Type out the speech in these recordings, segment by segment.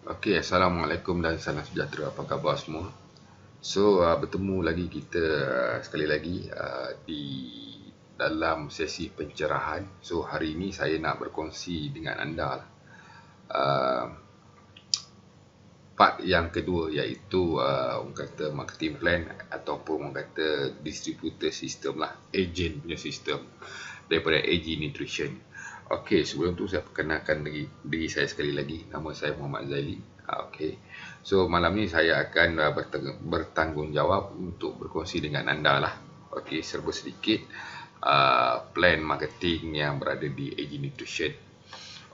Okey, Assalamualaikum dan salam sejahtera. Apa khabar semua? So, bertemu lagi kita sekali lagi di dalam sesi pencerahan. So, hari ini saya nak berkongsi dengan anda uh, part yang kedua, iaitu orang kata marketing plan ataupun orang kata distributor system lah, agent punya sistem daripada AG Nutrition. Okey, sebelum tu saya perkenalkan diri saya sekali lagi. Nama saya Muhammad Zaili. Okey. So malam ni saya akan bertanggungjawab untuk berkongsi dengan anda lah. Okey, serba sedikit plan marketing yang berada di AG Nutrition.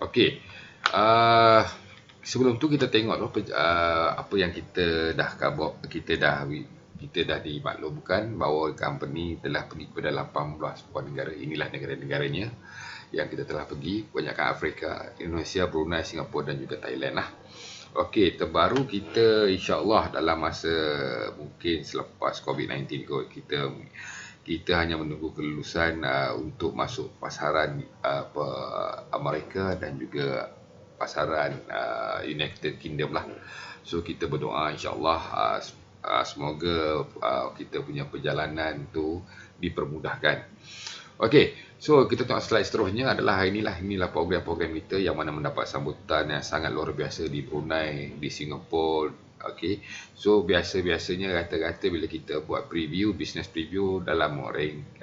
Okey. Uh, Sebelum tu kita tengok apa yang kita dah dimaklumkan bahawa company telah pergi kepada 18 buah negara. Inilah negara-negaranya yang kita telah pergi, kebanyakan Afrika, Indonesia, Brunei, Singapura dan juga Thailand lah. Okey, terbaru kita insya-Allah dalam masa mungkin selepas COVID-19 kot, kita hanya menunggu kelulusan untuk masuk pasaran Amerika dan juga pasaran United Kingdom lah. So kita berdoa insya-Allah semoga kita punya perjalanan tu dipermudahkan. Okey, so kita tengok slide seterusnya adalah inilah program-program kita yang mana mendapat sambutan yang sangat luar biasa di Brunei, di Singapura. Okey, so biasanya rata-rata bila kita buat preview, business preview dalam range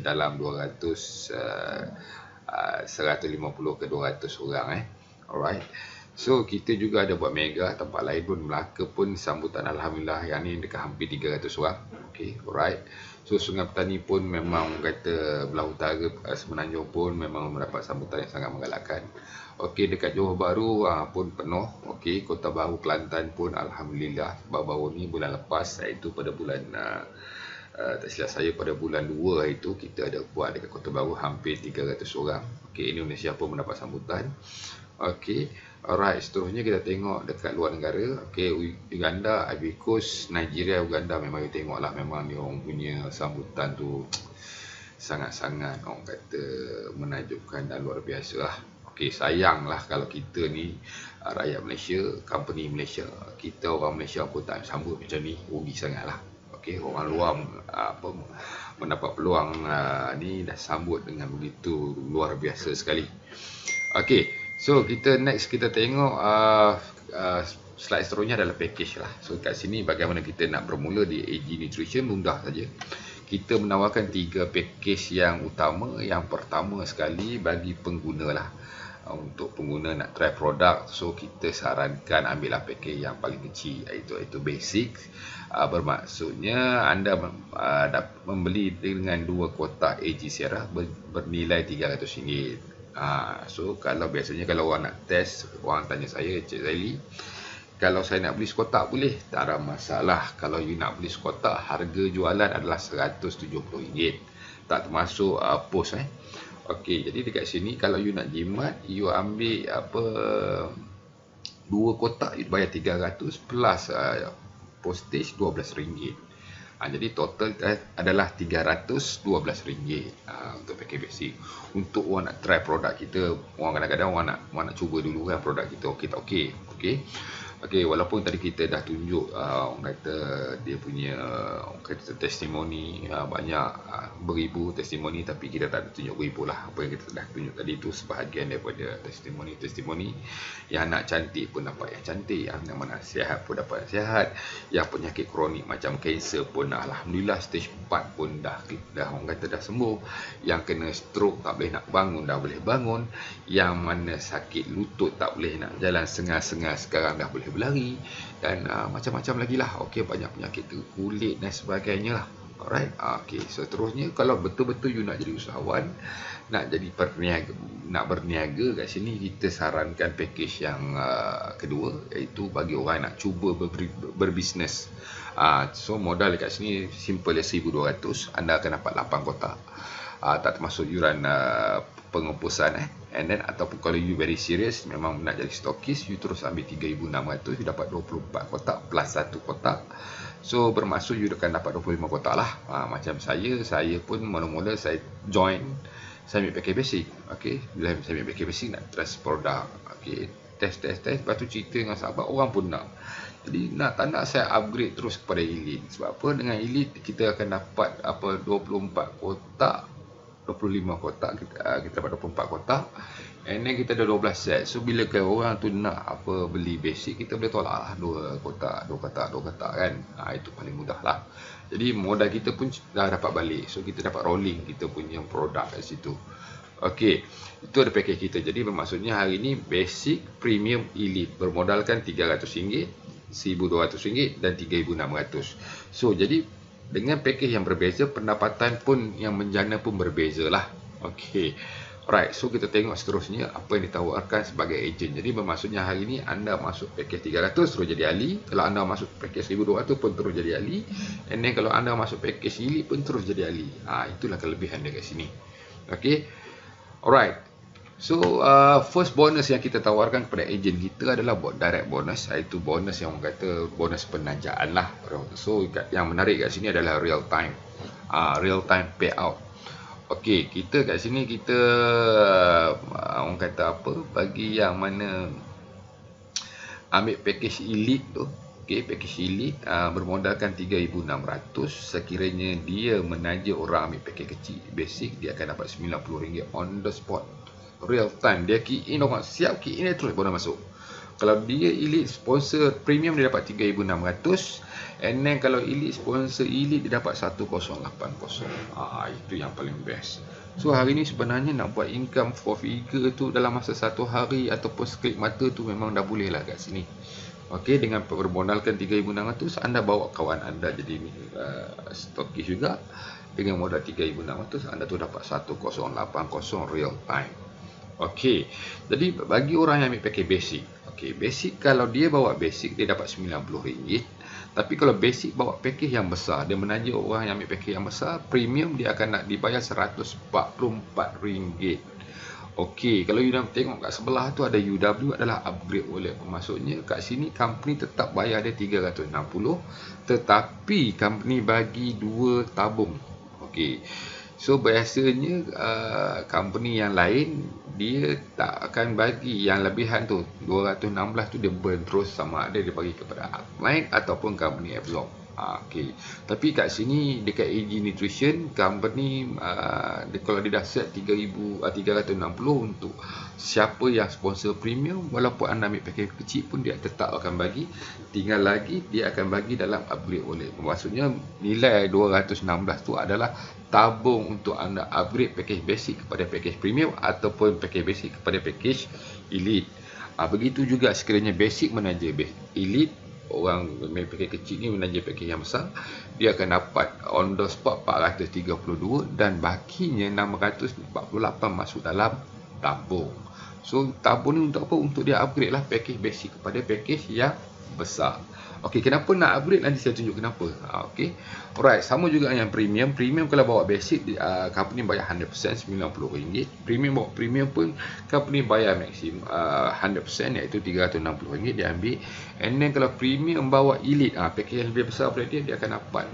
dalam 150 ke 200 orang Alright. So kita juga ada buat mega, tempat lain pun Melaka pun sambutan alhamdulillah yang ni dekat hampir 300 orang. Okey, alright. So Sungai Petani pun memang kata belah utara Semenanjung pun memang mendapat sambutan yang sangat menggalakkan. Okey, dekat Johor Bahru pun penuh. Okey, Kota Baru Kelantan pun alhamdulillah baru-baru ni bulan lepas, iaitu pada bulan tak silap saya pada bulan 2 itu kita ada buat dekat Kota Baru hampir 300 orang. Okey, Indonesia pun mendapat sambutan. Okey, alright, seterusnya kita tengok dekat luar negara. Okey, Uganda, Ivory Coast, Nigeria, Uganda memang kita tengoklah memang dia orang punya sambutan tu sangat-sangat orang kata menakjubkan dan luar biasa lah. Okey, sayanglah kalau kita ni rakyat Malaysia, company Malaysia, kita orang Malaysia pun tak sambut macam ni, rugi sangatlah. Okey, orang luar mendapat peluang ni dah sambut dengan begitu luar biasa sekali. Okey, so kita tengok slide seterusnya adalah package lah. So kat sini bagaimana kita nak bermula di AG Nutrition, mudah saja. Kita menawarkan 3 package yang utama. Yang pertama sekali bagi pengguna lah. Untuk pengguna nak try produk, so kita sarankan ambillah package yang paling kecil, iaitu basic. Bermaksudnya anda membeli dengan 2 kotak AG Sierra bernilai RM300. So kalau biasanya kalau orang nak test, orang tanya saya, Cik Zaili, kalau saya nak beli sekotak boleh? Tak ada masalah. Kalau you nak beli sekotak, harga jualan adalah RM170. Tak termasuk pos Okey, jadi dekat sini kalau you nak jimat, you ambil 2 kotak, you bayar 300 plus postage RM12. Jadi total adalah RM312 untuk package basic. Untuk orang nak try produk kita, orang kadang-kadang orang nak cuba dulu kan produk kita okey tak okey. Okey, walaupun tadi kita dah tunjuk orang kata dia punya orang kata testimoni banyak beribu testimoni, tapi kita tak tunjuk beribu lah. Apa yang kita dah tunjuk tadi itu sebahagian daripada testimoni yang nak cantik pun dapat yang cantik, yang mana sihat pun dapat sihat, yang penyakit kronik macam kanser pun alhamdulillah stage 4 pun dah orang kata dah sembuh, yang kena stroke tak boleh nak bangun dah boleh bangun, yang mana sakit lutut tak boleh nak jalan sengal-sengal sekarang dah boleh berlari, dan macam-macam lagi lah. Okey, banyak penyakit kulit dan sebagainya lah. Alright. Okey, seterusnya kalau betul-betul you nak jadi usahawan, nak jadi berniaga kat sini, kita sarankan package yang kedua, iaitu bagi orang yang nak cuba berbisnes. So modal dekat sini simple 1,200, anda akan dapat 8 kotak. Tak termasuk yuran pengempusan and then ataupun kalau you very serious memang nak jadi stokis, you terus ambil 3,600, you dapat 24 kotak plus 1 kotak. So bermaksud you akan dapat 25 kotak lah. Macam saya pun mula-mula saya join, saya ambil package basic. Okey, bila saya ambil package basic nak test produk. Okey, test, lepas tu cerita dengan sahabat, orang pun nak. Jadi tak nak saya upgrade terus kepada Elite. Sebab apa? Dengan Elite kita akan dapat 24 kotak, 25 kotak, kita dapat 24 kotak, and then kita ada 12 set. So bila orang tu nak beli basic, kita boleh tolak lah 2 kotak kan. Itu paling mudah lah. Jadi modal kita pun dah dapat balik. So kita dapat rolling kita punya produk kat situ. Okey, itu ada package kita. Jadi bermaksudnya hari ni basic, premium, elite bermodalkan RM300, RM1,200 dan RM3,600. So jadi dengan package yang berbeza, pendapatan pun yang menjana pun berbeza lah. Okey, alright. So kita tengok seterusnya apa yang ditawarkan sebagai ejen. Jadi bermaksudnya hari ni anda masuk package 300 terus jadi ahli. Kalau anda masuk package 1200 pun terus jadi ahli. And then kalau anda masuk package elite pun terus jadi ahli. Itulah kelebihan dia kat sini. Okey, alright. So first bonus yang kita tawarkan kepada ejen kita adalah direct bonus, iaitu bonus yang orang kata bonus penajaan lah. So yang menarik kat sini adalah real time payout. Okey, kita kat sini kita orang kata bagi yang mana ambil package elite tu. Okey, package elite bermodalkan RM3,600. Sekiranya dia menaja orang ambil package kecil basic, dia akan dapat RM90 on the spot, real time. Dia key in, orang siap key in, dia terus baru masuk. Kalau dia elite sponsor premium, dia dapat RM3,600. And then kalau elite sponsor elite, dia dapat RM1,080. Itu yang paling best. So hari ni sebenarnya nak buat income 4 figure tu dalam masa 1 hari ataupun sekelip mata tu memang dah boleh lah kat sini. Okey, dengan bermodalkan RM3,600, anda bawa kawan anda jadi stokis juga. Dengan modal RM3,600, anda tu dapat RM1,080 real time. Okey, jadi bagi orang yang ambil package basic, okey, basic kalau dia bawa basic, dia dapat RM90. Tapi kalau basic bawa package yang besar, dia menaja orang yang ambil package yang besar, premium dia akan nak dibayar RM144. Okey, kalau you nak tengok kat sebelah tu ada UW adalah upgrade wallet. Maksudnya kat sini company tetap bayar dia RM360, tetapi company bagi 2 tabung. Okey, so biasanya company yang lain dia tak akan bagi yang lebihan tu, 216 tu dia burn terus, sama ada dia bagi kepada upline ataupun company absorb. Okey, tapi kat sini dekat AG Nutrition company kalau dia dah set 360 untuk siapa yang sponsor premium, walaupun anda ambil package kecil pun dia tetap akan bagi. Tinggal lagi dia akan bagi dalam upgrade wallet. Maksudnya nilai 216 tu adalah tabung untuk anda upgrade package basic kepada package premium ataupun package basic kepada package elite. Begitu juga sekiranya basic menaja elite, orang main package kecil ni menaja package yang besar, dia akan dapat on the spot 432 dan bakinya 648 masuk dalam tabung. So tabung ni untuk apa? Untuk dia upgrade lah package basic kepada package yang besar. Okey, kenapa nak upgrade? Nanti saya tunjuk kenapa. Okey, alright, sama juga yang premium. Premium kalau bawa basic, company bayar 100% RM90. Premium bawa premium pun company bayar maksimum 100%, iaitu RM360 dia ambil. And then kalau premium bawa elite, package yang lebih besar daripada dia akan dapat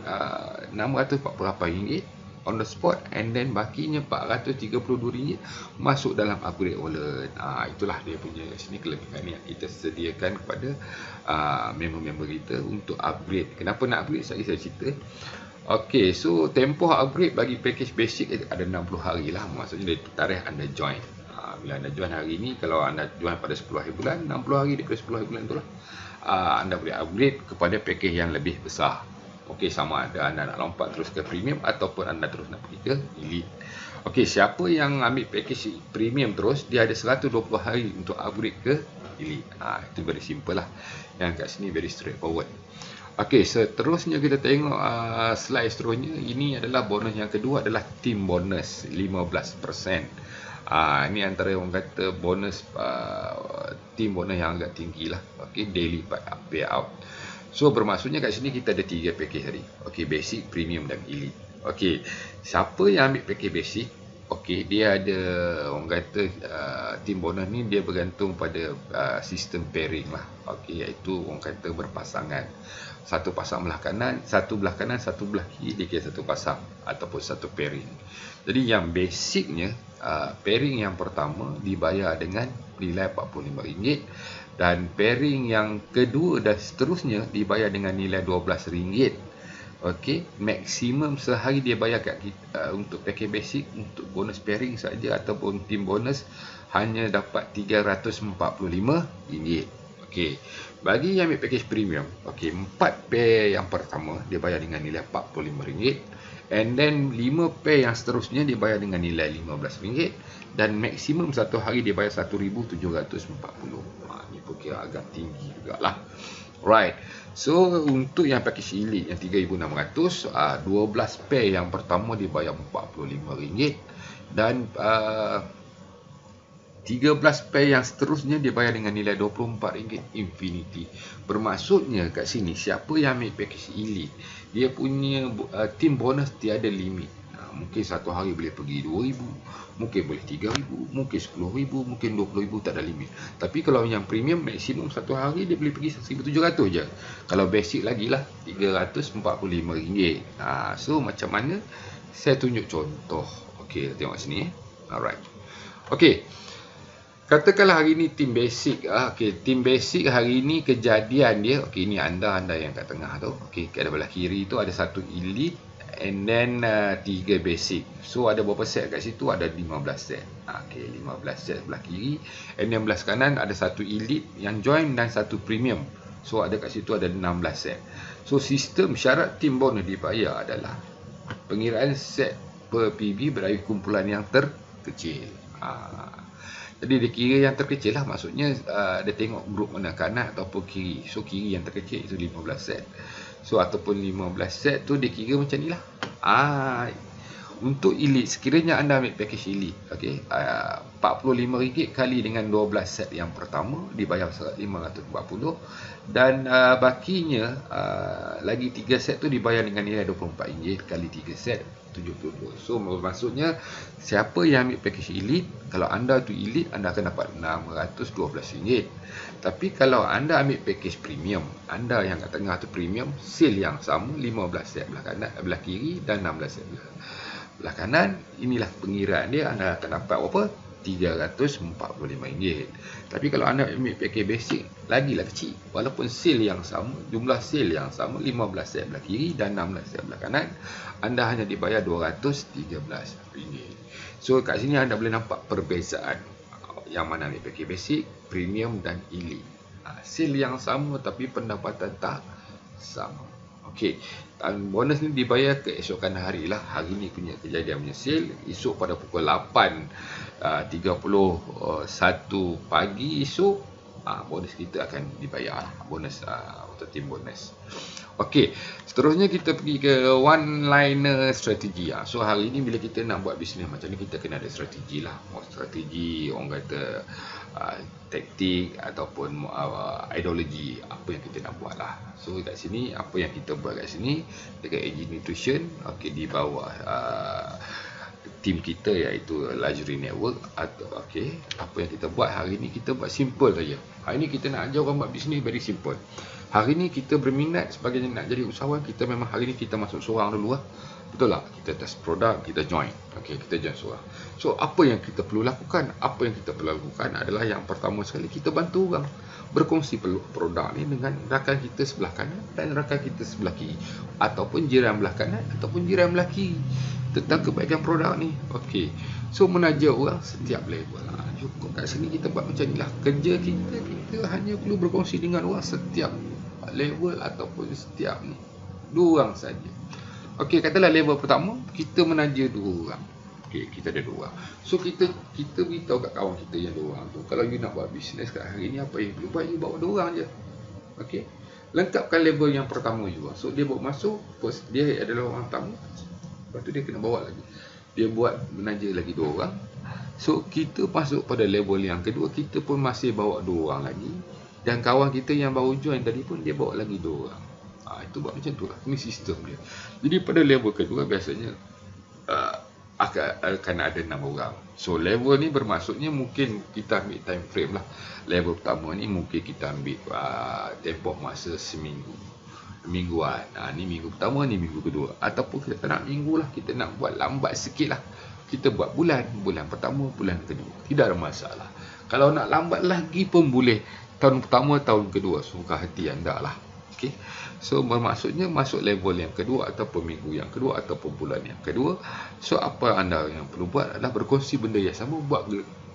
RM648 on the spot, and then bakinya RM432 masuk dalam upgrade wallet. Itulah dia punya sini kelebihan yang kita sediakan kepada member-member kita untuk upgrade. Kenapa nak upgrade? Saya cerita. Okey, so tempoh upgrade bagi package basic ada 60 hari lah. Maksudnya dari tarikh anda join. Bila anda join hari ni, kalau anda join pada 10 hari bulan, 60 hari daripada 10 hari bulan itulah anda boleh upgrade kepada package yang lebih besar. Okey, sama ada anda nak lompat terus ke premium ataupun anda terus nak pergi ke elite. Okey, siapa yang ambil package premium terus, dia ada 120 hari untuk upgrade ke elite. Itu very simple lah. Yang kat sini very straightforward. Okey, seterusnya kita tengok slide seterusnya. Ini adalah bonus yang kedua, adalah team bonus 15%. Ini antara orang kata bonus team bonus yang agak tinggi lah. Okey, daily payout. So bermaksudnya kat sini kita ada 3 package tadi. Okey, basic, premium dan elite. Okey, siapa yang ambil package basic, okey, dia ada orang kata team bonus ni dia bergantung pada sistem pairing lah. Okey, iaitu orang kata berpasangan. Satu pasang belah kanan, satu belah kiri, dia kira satu pasang ataupun satu pairing. Jadi yang basicnya pairing yang pertama dibayar dengan nilai RM45 dan pairing yang kedua dan seterusnya dibayar dengan nilai RM12. Okey, maksimum sehari dia bayar kat kita, untuk package basic, untuk bonus pairing saja ataupun team bonus hanya dapat RM345. Okey, bagi yang ambil package premium, okey, 4 pair yang pertama dia bayar dengan nilai RM45, and then 5 pair yang seterusnya dia bayar dengan nilai RM15, dan maksimum satu hari dia bayar RM1,740. Ni pun kira agak tinggi jugalah. Right. So untuk yang package elite yang RM3,600, 12 pair yang pertama dibayar RM45 dan 13 pair yang seterusnya dibayar dengan nilai RM24 infinity. Bermaksudnya kat sini siapa yang ambil package elite, dia punya team bonus tiada limit. Mungkin satu hari boleh pergi RM2,000, mungkin boleh RM3,000, mungkin RM10,000, mungkin RM20,000, tak ada limit. Tapi kalau yang premium, maksimum satu hari dia boleh pergi RM1,700 je. Kalau basic lagi lah RM345. So macam mana? Saya tunjuk contoh. Okey, tengok sini. Alright. Okey. Katakanlah hari ni team basic. Okey, team basic hari ni kejadian dia. Okey, ni anda yang kat tengah tu. Okey, kat belah kiri tu ada satu elite. And then 3 basic. So ada berapa set kat situ? Ada 15 set. Okey, 15 set sebelah kiri. And then belah kanan ada satu elite yang join dan satu premium. So ada kat situ ada 16 set. So sistem syarat team bonus dibayar adalah pengiraan set per PB berdasarkan kumpulan yang terkecil. Jadi dia kira yang terkecil lah, maksudnya dia tengok grup mana, kanan ataupun kiri. So kiri yang terkecil itu 15 set. So ataupun 15 set tu dia kira macam ni lah. Untuk elite, sekiranya anda ambil package elite, okey, RM45 kali dengan 12 set yang pertama dibayar RM540, dan bakinya lagi 3 set tu dibayar dengan nilai RM24 kali 3 set RM72. So maksudnya siapa yang ambil package elite, kalau anda tu elite, anda akan dapat RM612. Tapi kalau anda ambil package premium, anda yang kat tengah tu premium, sale yang sama, 15 set belah kanan, belah kiri dan 16 set belah kanan. Inilah pengiraan dia, anda akan dapat berapa? RM345. Tapi kalau anda ambil package basic, lagilah kecil. Walaupun sale yang sama, jumlah sale yang sama, 15 set belah kiri dan 16 set belah kanan, anda hanya dibayar RM213. So kat sini anda boleh nampak perbezaan yang mana ambil package basic, premium dan elite. Sale yang sama tapi pendapatan tak sama. Okey, dan bonus ni dibayar keesokan hari lah. Hari ni punya kejadian punya sale, esok pada pukul 8.31 pagi esok, bonus kita akan dibayar. Bonus untuk team bonus. Okey, seterusnya kita pergi ke one liner strategi. So hari ni bila kita nak buat bisnes macam ni, kita kena ada strategi lah. Strategi, orang kata taktik ataupun ideologi apa yang kita nak buat lah. So kat sini apa yang kita buat kat sini dekat AG Nutrition, okey, di bawah team kita iaitu Luxury Network. Atau okey, apa yang kita buat hari ni, kita buat simple saja. Hari ni kita nak ajar orang buat bisnes very simple. Hari ni kita berminat sebagai nak jadi usahawan, kita memang hari ni kita masuk seorang dulu lah. Betul tak? Kita test produk, kita join. Okey, kita join seorang. So apa yang kita perlu lakukan? Apa yang kita perlu lakukan adalah yang pertama sekali, kita bantu orang berkongsi produk ni dengan rakan kita sebelah kanan dan rakan kita sebelah kiri, ataupun jiran belah kanan ataupun jiran belah kiri, tentang kebaikan produk ni. Okey, so menaja orang setiap level. Cukup kat sini kita buat macam ni lah. Kerja kita hanya perlu berkongsi dengan orang setiap level ataupun setiap ni 2 orang saja. Okey, katalah level pertama kita menaja 2 orang. Okey, kita ada 2 orang. So kita beritahu kat kawan kita yang 2 orang tu, kalau you nak buat bisnes kat hari ni, apa yang perlu buat, you bawa 2 orang je. Okey, lengkapkan level yang pertama juga. So dia bawa masuk, first dia adalah orang tamu, lepas tu dia kena bawa lagi, dia buat menaja lagi 2 orang. So kita masuk pada level yang kedua, kita pun masih bawa 2 orang lagi, dan kawan kita yang baru join tadi pun dia bawa lagi 2 orang. Itu buat macam tu lah. Ini sistem dia. Jadi pada level kedua biasanya akan ada 6 orang. So level ni bermaksudnya mungkin kita ambil time frame lah. Level pertama ni mungkin kita ambil tempoh masa seminggu, mingguan. Ni minggu pertama, ni minggu kedua. Ataupun kita tak nak minggu lah, kita nak buat lambat sikit lah, kita buat bulan pertama, bulan kedua, tidak ada masalah. Kalau nak lambat lagi pun boleh, tahun pertama, tahun kedua, suka hati anda lah. Okay. So bermaksudnya masuk level yang kedua, ataupun minggu yang kedua, ataupun bulan yang kedua. So apa anda yang perlu buat adalah berkongsi benda yang sama, buat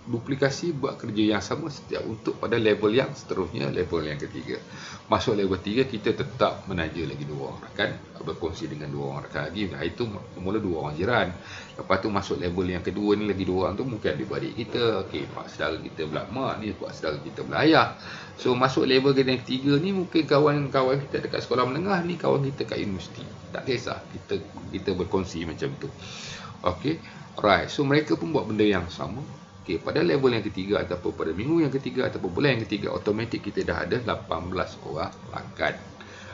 duplikasi, buat kerja yang sama setiap untuk pada level yang seterusnya, level yang ketiga. Masuk level 3, kita tetap menaja lagi 2 orang rakan, berkongsi dengan 2 orang rakan lagi. Itu mula 2 orang jiran. Lepas tu masuk level yang kedua ni lagi 2 orang tu mungkin adik-beradik kita, okey, pak saudara kita belah mak ni, pak saudara kita belah ayah. So masuk level yang ketiga ni mungkin kawan-kawan kita dekat sekolah menengah ni, kawan kita kat universiti. Tak kisah, kita berkongsi macam tu. Okey, alright. So mereka pun buat benda yang sama. Okay, pada level yang ketiga ataupun pada minggu yang ketiga ataupun bulan yang ketiga, automatik kita dah ada 18 orang rakan,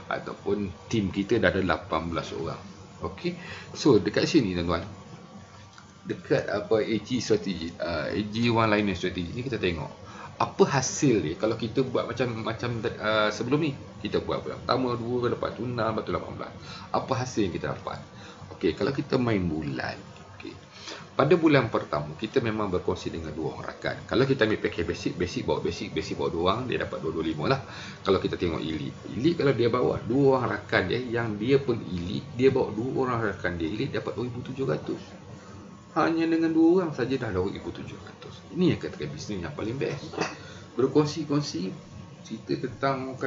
ataupun tim kita dah ada 18 orang. Okey. So dekat sini tuan-tuan, dekat AG strategi, AG One Liner strategi ni kita tengok apa hasil dia kalau kita buat macam sebelum ni. Kita buat bulan pertama 2, lepas tu 6, lepas tu 18. Apa hasil yang kita dapat? Okey, kalau kita main bulan, pada bulan pertama, kita memang berkongsi dengan 2 orang rakan. Kalau kita ambil package basic bawa 2 orang, dia dapat 225 lah. Kalau kita tengok elite kalau dia bawa 2 orang rakan dia, yang dia pun elite, dia bawa 2 orang rakan dia elite, dapat 2,700. Hanya dengan 2 orang saja dah 2,700. Ini yang katakan bisnes yang paling best. Berkongsi-kongsi, cerita tentang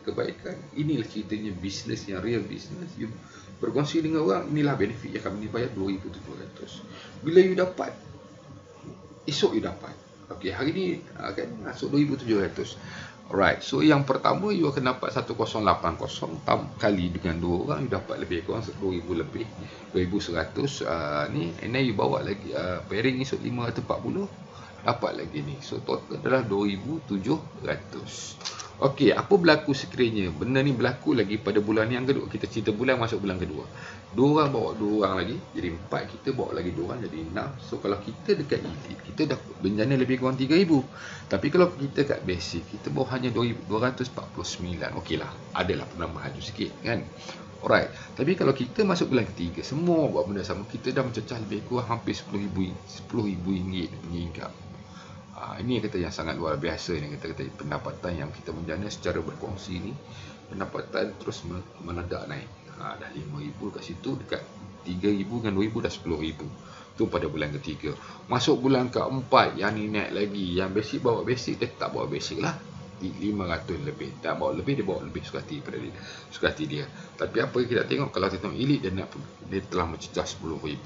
kebaikan. Inilah ceritanya bisnes yang real bisnes. Berkongsi dengan orang, inilah benefit yang kami bayar 2,700. Bila you dapat, esok you dapat. Okey, hari ni kan masuk 2,700. Alright, so yang pertama you akan dapat 1080 kali dengan 2 orang, you dapat lebih kurang 2,000 lebih, 2,100. Ni, and then you bawa lagi pairing esok 540, dapat lagi ni. So total adalah 2,700. Okey, apa berlaku sekiranya benda ni berlaku lagi pada bulan yang kedua? Kita cerita bulan masuk bulan kedua. 2 orang bawa 2 orang lagi, jadi 4. Kita bawa lagi 2 orang, jadi 6. So kalau kita dekat elite, kita dah bencana lebih kurang 3,000. Tapi kalau kita kat basic, kita bawa hanya 249. Okey lah, adalah penambahan tu sikit kan. Alright, tapi kalau kita masuk bulan ketiga, semua buat benda sama, kita dah mencecah lebih kurang hampir RM10,000 punya income. Ini yang kata yang sangat luar biasa ni, kata pendapatan yang kita menjana secara berkongsi ni, pendapatan terus meledak naik. Dah 5,000 kat situ, dekat 3,000 dengan 2,000 dah 10,000. Tu pada bulan ketiga. Masuk bulan keempat, yang ni naik lagi. Yang basic bawa basic, dia tak bawa basic lah, 500 lebih. Tak bawa lebih, dia bawa lebih suka hati pada dia, suka hati dia. Tapi apa kita tengok, kalau kita tengok elite, dia telah mencecah 10,000.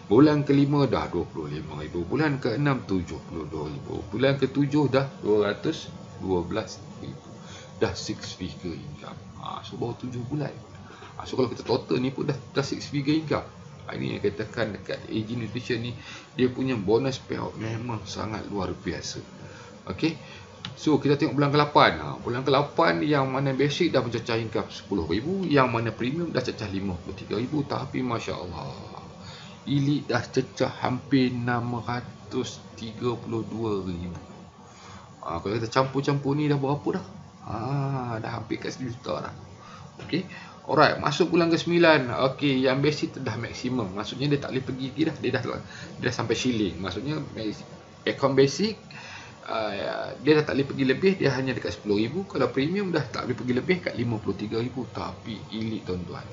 Bulan kelima dah 25,000, bulan ke-6 72,000, bulan ke-7 dah 212,000, dah 6 figure income. So baru 7 bulan. So kalau kita total ni pun dah 6 figure income. Ini yang katakan dekat AG Nutrition ni, dia punya bonus payout memang sangat luar biasa. Okey. So kita tengok bulan ke-8. Bulan ke-8 yang mana basic dah mencecah income 10,000, yang mana premium dah cecah 53,000. Tapi Masya Allah, elite dah cecah hampir 632,000. Kalau kita campur-campur ni dah berapa dah? Dah hampir kat 1 juta dah. Okey. Alright, masuk bulan ke-9. Okey, yang basic dah maksimum. Maksudnya dia tak boleh pergi lagi dah. Dia dah sampai ceiling. Maksudnya account basic dia dah tak boleh pergi lebih, dia hanya dekat 10,000. Kalau premium dah tak boleh pergi lebih kat 53,000. Tapi elite tuan-tuan,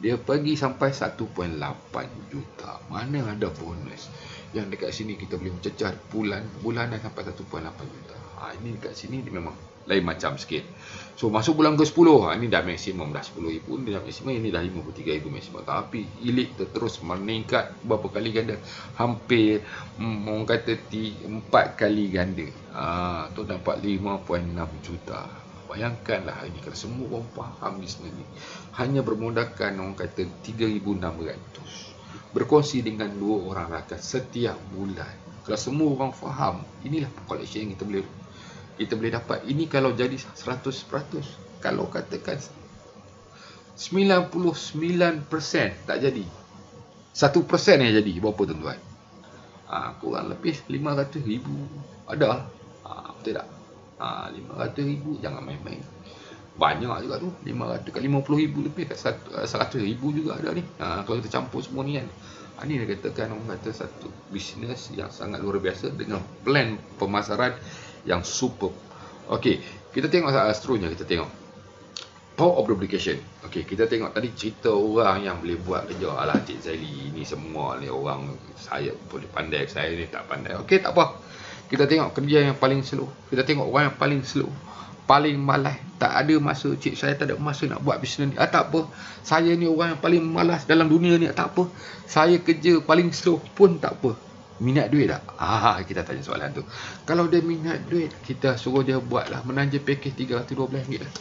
dia pergi sampai 1.8 juta. Mana ada bonus. Yang dekat sini kita boleh mencecah bulanan sampai 1.8 juta. Ini dekat sini dia memang lain macam sikit. So masuk bulan ke-10, ini dah maksimum dah 10,000, ini dah maksimum, ini dah 53,000 maksimum. Tapi elite terus meningkat berapa kali ganda, hampir orang kata 4 kali ganda. Tu dapat 5.6 juta. Bayangkanlah ini kalau semua orang faham bisnes ni, hanya bermodalkan orang kata 3,600, berkongsi dengan 2 orang rakan setiap bulan. Kalau semua orang faham, inilah collection yang kita boleh dapat. Ini kalau jadi 100%. Kalau katakan 99% tak jadi, 1% yang jadi berapa tuan-tuan? Kurang lebih 500,000 ada. Betul tak? 500,000 jangan main-main. Banyak juga tu, 500 kat 50,000 lebih kat 100,000 juga ada ni. Kalau kita campur semua ni kan. Ini dia katakan orang kata satu bisnes yang sangat luar biasa dengan plan pemasaran yang super. Okey, kita tengok seterusnya, kita tengok power of duplication. Okey, kita tengok tadi cerita orang yang boleh buat kerja. Alah Cik Zaili ni semua ni orang saya boleh pandai, saya ni tak pandai. Okey, tak apa. Kita tengok kerja yang paling slow. Kita tengok orang yang paling slow, paling malas, tak ada masa. Cik, saya tak ada masa nak buat bisnes ni. Tak apa. Saya ni orang yang paling malas dalam dunia ni. Tak apa. Saya kerja paling slow pun tak apa. Minat duit tak? Kita tanya soalan tu. Kalau dia minat duit, kita suruh dia buatlah menaja pakej RM312 lah.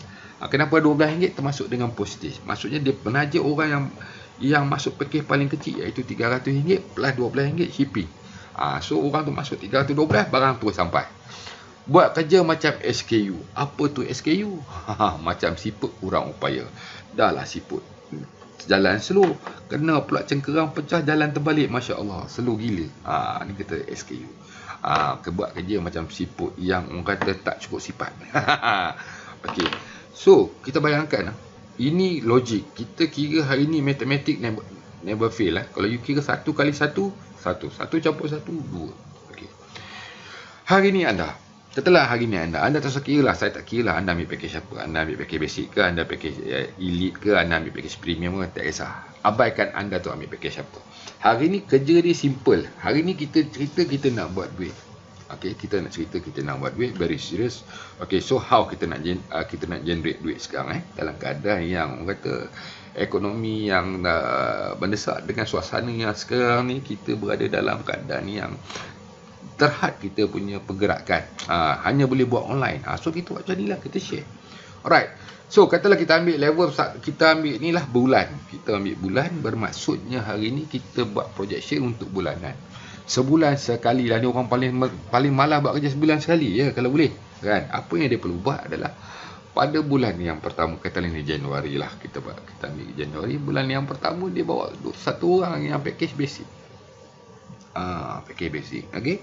Kenapa RM12 termasuk dengan postage? Maksudnya dia menaja orang yang masuk pakej paling kecil, iaitu RM300 plus RM12 shipping. So orang tu masuk RM312, barang terus sampai. Buat kerja macam SKU. Apa tu SKU? Macam siput kurang upaya. Dah lah siput jalan slow, kena pula cengkerang pecah, jalan terbalik, Masya Allah, slow gila. Ni kata SKU. Buat kerja macam siput yang orang kata tak cukup sifat. Okey. So kita bayangkan, ini logik. Kita kira hari ni matematik never fail. Kalau you kira 1 kali 1, 1 campur 1, 2. Okey. Hari ni setelah hari ni anda tak usah kira lah, saya tak kira lah anda ambil package apa. Anda ambil package basic ke, anda package elite ke, anda ambil package premium ke, tak kisah. Abaikan anda tu ambil package apa. Hari ni kerja dia simple. Hari ni kita cerita kita nak buat duit. Okey, kita nak cerita kita nak buat duit, very serious. Okey, so how kita nak generate duit sekarang dalam keadaan yang orang kata ekonomi yang mendesak, dengan suasana yang sekarang ni kita berada dalam keadaan yang terhad kita punya pergerakan. Hanya boleh buat online. So kita buat macam ni lah, kita share. Alright. So katalah kita ambil level, kita ambil ni lah bulan. Kita ambil bulan, bermaksudnya hari ni kita buat projection untuk bulanan. Sebulan sekali lah. Ni orang paling malas buat kerja sebulan sekali ya, kalau boleh. Kan? Apa yang dia perlu buat adalah pada bulan yang pertama, katalah ni Januari lah, kita ambil Januari, bulan yang pertama dia bawa satu orang yang package basic. Package basic. Okey.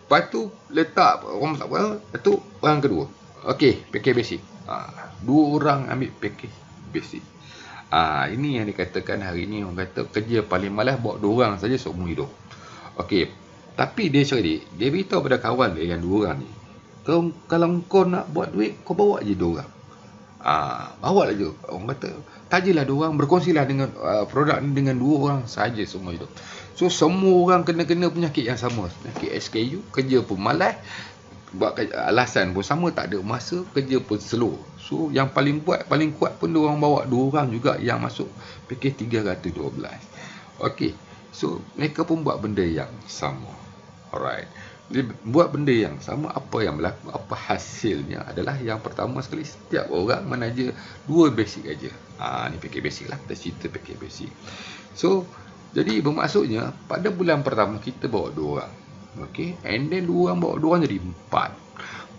Lepas tu letak orang tak apa, tu orang kedua. Okey, package basic. Dua orang ambil package basic. Ini yang dikatakan hari ni orang kata kerja paling malas buat dua orang saja seumur hidup. Okey. Tapi dia beritahu pada kawan dia yang dua orang ni, kalau kau nak buat duit, kau bawa je dua orang. Bawa je. Orang kata tajilah dua orang, berkongsilah dengan produk ni dengan dua orang saja seumur hidup. So semua orang kena penyakit yang sama, penyakit SKU, kerja pun malas, buat alasan pun sama, tak ada masa, kerja pun slow. So yang paling kuat pun dua orang bawa dua orang juga yang masuk package 312. Okey. So mereka pun buat benda yang sama. Alright. Dia buat benda yang sama, apa yang berlaku, apa hasilnya adalah yang pertama sekali, setiap orang menaja dua basic aja. Ni package basic lah, kita cerita package basic. So jadi bermaksudnya pada bulan pertama kita bawa dua orang. Okey, and then dua orang bawa dua orang jadi 4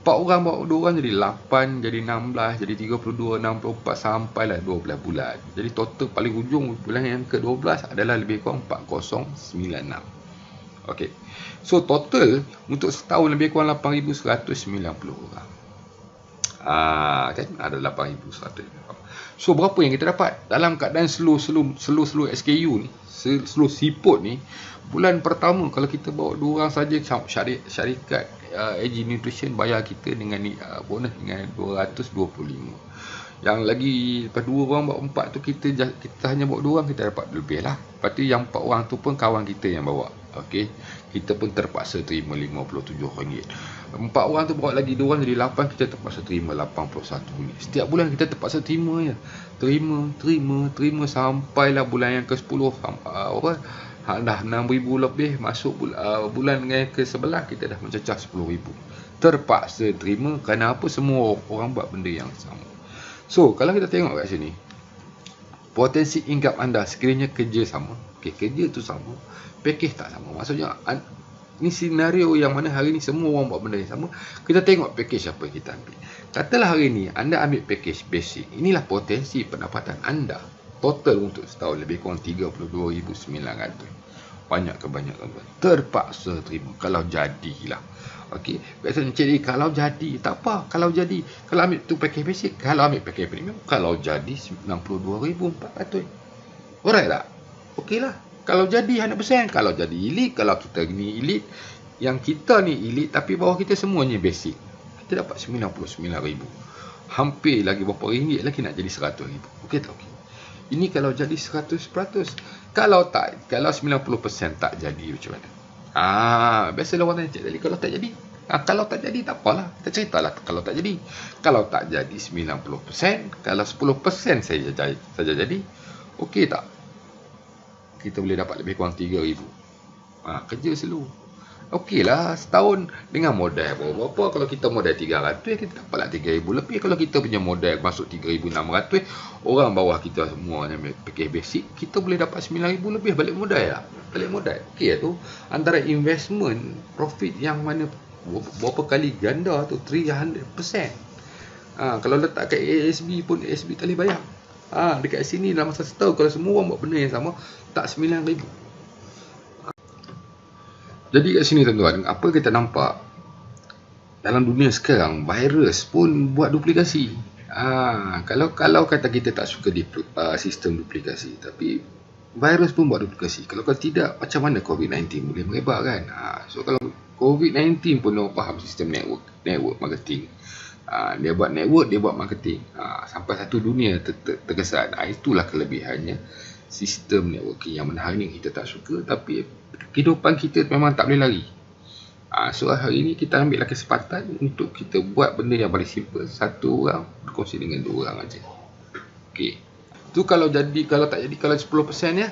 orang bawa dua orang jadi 8, jadi 16, jadi 32, 64 sampailah 12 bulan. Jadi total paling hujung bulan yang ke-12 adalah lebih kurang 4096. Okey. So total untuk setahun lebih kurang 8190 orang. Kan ada 8190. So berapa yang kita dapat dalam keadaan slow SKU ni, slow siput ni, bulan pertama kalau kita bawa dua orang saja, syarikat AG Nutrition bayar kita dengan bonus dengan 225. Yang lagi lepas dua orang bawa 4 tu, kita hanya bawa dua orang, kita dapat lebih lah. Lepas tu yang 4 orang tu pun kawan kita yang bawa. Okey, kita pun terpaksa terima RM57. 4 orang tu bawa lagi 2 orang jadi 8, kita terpaksa terima RM81. Setiap bulan kita terpaksa terima je. Terima sampailah bulan yang ke-10 dah 6,000 lebih masuk bulan yang ke-11 kita dah mencecah 10,000. Terpaksa terima kerana apa? Semua orang buat benda yang sama. So kalau kita tengok kat sini, potensi income anda sekiranya kerja sama, kerja tu sama, package tak sama. Maksudnya ni senario yang mana hari ni semua orang buat benda yang sama. Kita tengok package apa kita ambil. Katalah hari ni anda ambil package basic. Inilah potensi pendapatan anda. Total untuk setahun lebih kurang 32,900. Banyak ke banyak tuan-tuan. Terpaksa terima kalau jadilah. Okey, biasanya jadi kalau jadi tak apa, kalau jadi kalau ambil tu package basic, kalau ambil package premium, kalau jadi 92,400. Alright tak? Okeylah. Kalau jadi 100%, kalau jadi elite, kalau kita ni elite, yang kita ni elite tapi bawah kita semuanya basic, kita dapat 99,000. Hampir lagi berapa ringgit lagi nak jadi 100,000. Okey tak? Okey. Ini kalau jadi 100%. Kalau tak, kalau 90% tak jadi macam mana? Biasalah orang tanya, Cik Dali, kalau tak jadi? Kalau tak jadi tak apalah. Kita ceritalah kalau tak jadi. Kalau tak jadi 90%, kalau 10% saja jadi, okey tak? Kita boleh dapat lebih kurang 3,000. Kerja slow. Okeylah, setahun dengan modal berapa? Kalau kita modal 300, kita dapatlah 3,000 lebih. Kalau kita punya modal masuk 3,600, orang bawah kita semua yang pakai basic, kita boleh dapat 9,000 lebih balik modal lah. Balik modal. Okey tu, antara investment profit yang mana berapa kali ganda tu, 300%. Kalau letak kat ASB pun, ASB tak boleh bayar. Dekat sini dalam masa setahun, kalau semua orang buat benda yang sama, tak 9,000. Jadi kat sini tuan-tuan, apa kita nampak dalam dunia sekarang, virus pun buat duplikasi. Kalau kata kita tak suka sistem duplikasi, tapi virus pun buat duplikasi. Kalau tidak, macam mana COVID-19 boleh merebak kan? So kalau COVID-19 pun dia faham sistem network marketing. Dia buat network, dia buat marketing. Sampai satu dunia terkesan. Itulah kelebihannya sistem networking yang mana hari ni kita tak suka, tapi kehidupan kita memang tak boleh lari. So hari ni kita ambillah kesempatan untuk kita buat benda yang paling simple. Satu orang berkongsi dengan dua orang aja. Okey. Tu kalau jadi, kalau tak jadi, kalau 10% ya,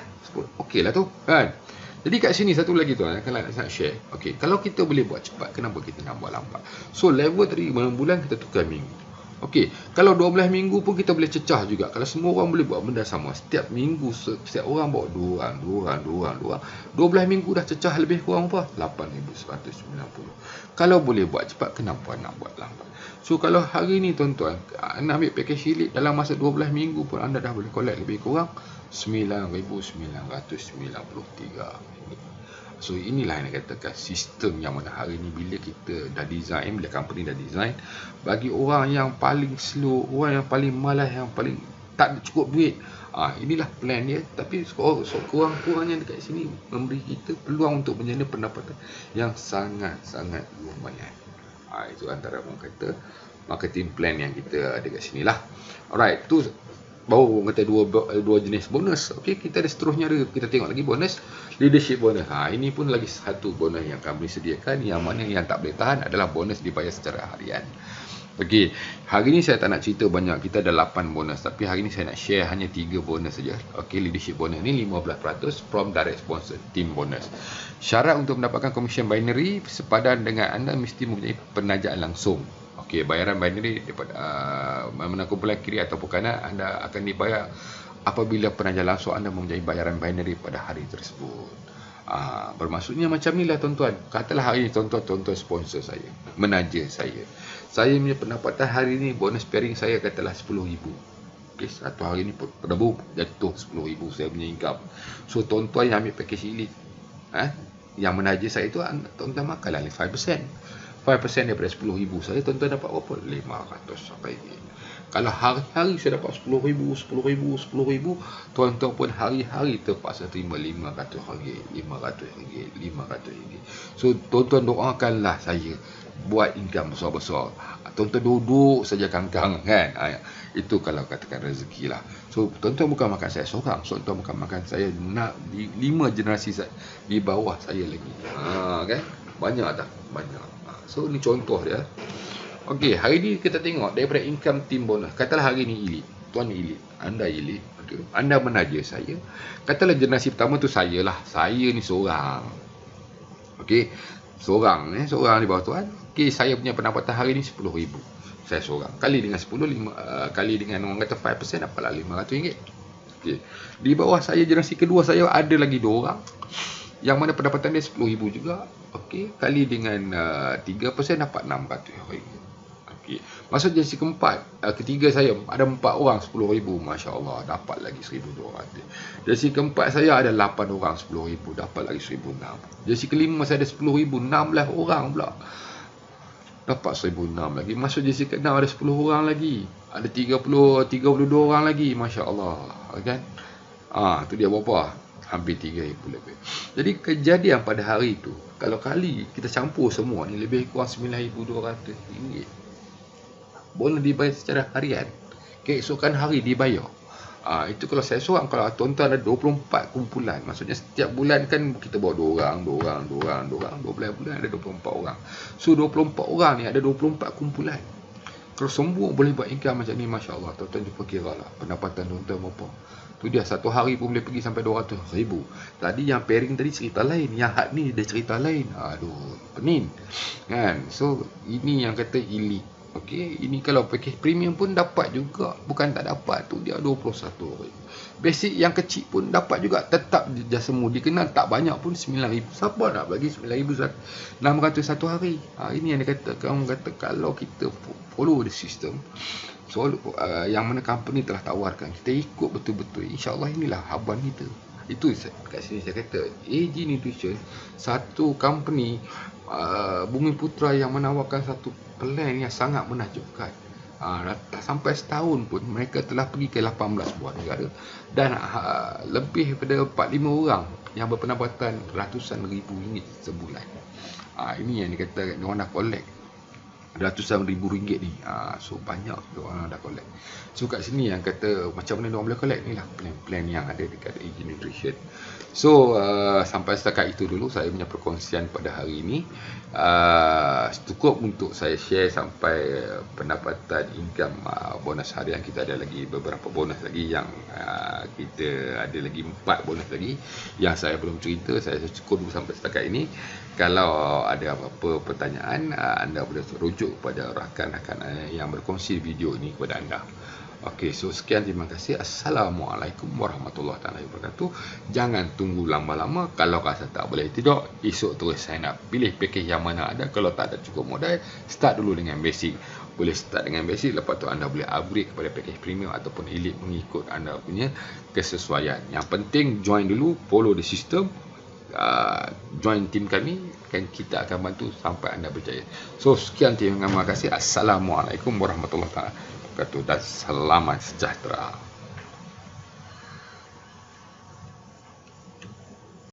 okey lah tu kan. Jadi kat sini satu lagi tu, kalau nak share. Okey, kalau kita boleh buat cepat, kenapa kita nak buat lambat? So level tadi bulan kita tukar minggu. Okey, kalau 12 minggu pun kita boleh cecah juga. Kalau semua orang boleh buat benda sama, setiap minggu setiap orang bawa 2 orang. 12 minggu dah cecah lebih kurang apa? 8,190. Kalau boleh buat cepat, kenapa nak buat lambat? So kalau hari ni tuan-tuan, anda ambil package elite dalam masa 12 minggu pun anda dah boleh collect lebih kurang 9,993. So inilah yang dikatakan sistem yang mana hari ni bila kita dah design, bila company dah design, bagi orang yang paling slow, orang yang paling malas, yang paling tak cukup duit, inilah plan dia. Tapi kurang-kurangnya dekat sini memberi kita peluang untuk menjana pendapatan yang sangat-sangat lumayan. Itu antara orang kata marketing plan yang kita ada kat sini lah. Alright, tu baru orang kata dua jenis bonus. Okey, kita ada seterusnya ada, kita tengok lagi bonus leadership bonus. Ini pun lagi satu bonus yang kami sediakan, yang mana yang tak boleh tahan adalah bonus dibayar secara harian. Okey, hari ni saya tak nak cerita banyak, kita ada 8 bonus, tapi hari ni saya nak share hanya 3 bonus saja. Okey, leadership bonus ni 15% from direct sponsor team bonus. Syarat untuk mendapatkan commission binary sepadan dengan anda mesti mempunyai penajaan langsung. Okey, bayaran binary daripada mana kumpulan kiri ataupun kanan anda akan dibayar apabila penaja langsung anda mempunyai bayaran binary pada hari tersebut. Bermaksudnya macam ni lah tuan-tuan. Katalah hari ni tuan-tuan sponsor saya, menaja saya. Saya punya pendapatan hari ni bonus pairing saya katalah 10,000. Okey, satu hari ni pada jatuh 10,000 saya punya income. So tuan-tuan yang ambil package elite, yang menaja saya tu, tuan-tuan makanlah 5%. 5% daripada 10,000 saya, tuan-tuan dapat berapa? 500 sampai ni. Kalau hari-hari saya dapat 10,000, tuan-tuan pun hari-hari terpaksa terima RM500, RM500. So tuan-tuan doakanlah saya buat income besar-besar. Tuan-tuan duduk saja kangkang kan. Itu kalau katakan rezeki lah. So tuan-tuan bukan makan saya seorang, so tuan-tuan bukan makan saya nak 5 generasi di bawah saya lagi. Kan? Banyak tak? Banyak. So ni contoh dia. Okey, hari ni kita tengok daripada income team bonus. Katalah hari ni elite, tuan elite, anda elite, okay. Anda menaja saya. Katalah generasi pertama tu saya lah. Saya ni seorang. Okey, seorang di bawah tuan. Okey, saya punya pendapatan hari ni 10,000. Saya seorang. Kali dengan 10, kali dengan orang kata 5%, dapatlah RM500. Okey. Di bawah saya generasi kedua saya ada lagi 2 orang. Yang mana pendapatan dia 10,000 juga. Okey, kali dengan 3% dapat RM600. Okey. Masuk JC keempat, ketiga saya ada 4 orang 10,000, Masya Allah, dapat lagi 1,200. JC keempat saya ada 8 orang 10,000, dapat lagi 1,600. JC kelima saya ada 10,000, 16 orang pula, dapat 1,600 lagi. Masuk JC ke-6 ada 10 orang lagi, ada 32 orang lagi, Masya Allah, kan? Tu dia berapa? Hampir 3,000 lebih. Jadi kejadian pada hari itu, kalau kali kita campur semua ni, lebih kurang RM9,200. Boleh dibayar secara harian, keesokan hari dibayar. Itu kalau saya seorang. Kalau tuan-tuan ada 24 kumpulan, maksudnya setiap bulan kan kita bawa 2 orang, 12 bulan ada 24 orang. So 24 orang ni ada 24 kumpulan. Kalau semua boleh buat income macam ni, Masya Allah, tuan-tuan cuba kira lah pendapatan tuan-tuan berapa. Tu dia, satu hari pun boleh pergi sampai 200,000. Tadi yang pairing tadi cerita lain, yang had ni dia cerita lain. Aduh, penin kan. So ini yang kata elite. Okey, ini kalau package premium pun dapat juga, bukan tak dapat. Tu dia 21,000. Basic yang kecil pun dapat juga, tetap jasa mudi kenal, tak banyak pun 9,000. Siapa nak bagi 9,600 satu hari? Ini yang dia kata, kamu kata kalau kita follow the system, so yang mana company telah tawarkan, kita ikut betul-betul, insya-Allah inilah haban kita. Itu kat sini saya kata, AG Nutrition satu company Bumi Putra yang menawarkan satu plan yang sangat menakjubkan. Tak sampai setahun pun mereka telah pergi ke 18 buah negara dan lebih daripada 45 orang yang berpendapatan ratusan ribu ringgit sebulan. Ini yang dikata orang dah collect ratusan ribu ringgit ni. So banyak orang dah collect. So kat sini yang kata macam mana orang boleh collect ni lah plan-plan yang ada dekat AG Nutrition. So sampai setakat itu dulu saya punya perkongsian pada hari ini. Cukup untuk saya share sampai pendapatan income bonus harian. Kita ada lagi beberapa bonus lagi yang kita ada lagi 4 bonus lagi yang saya belum cerita. Saya cukup dulu sampai setakat ini. Kalau ada apa-apa pertanyaan, anda boleh rujuk kepada rakan-rakan yang berkongsi video ini kepada anda. Okey, so sekian, terima kasih. Assalamualaikum warahmatullahi wabarakatuh. Jangan tunggu lama-lama. Kalau rasa tak boleh tidak, esok terus sign up. Pilih package yang mana ada. Kalau tak ada cukup modal, start dulu dengan basic. Boleh start dengan basic, lepas tu anda boleh upgrade kepada package premium ataupun elite mengikut anda punya kesesuaian. Yang penting join dulu, follow the system. Join tim kami, kan kita akan bantu sampai anda berjaya. So sekian, terima kasih. Assalamualaikum warahmatullahi wabarakatuh dan selamat sejahtera.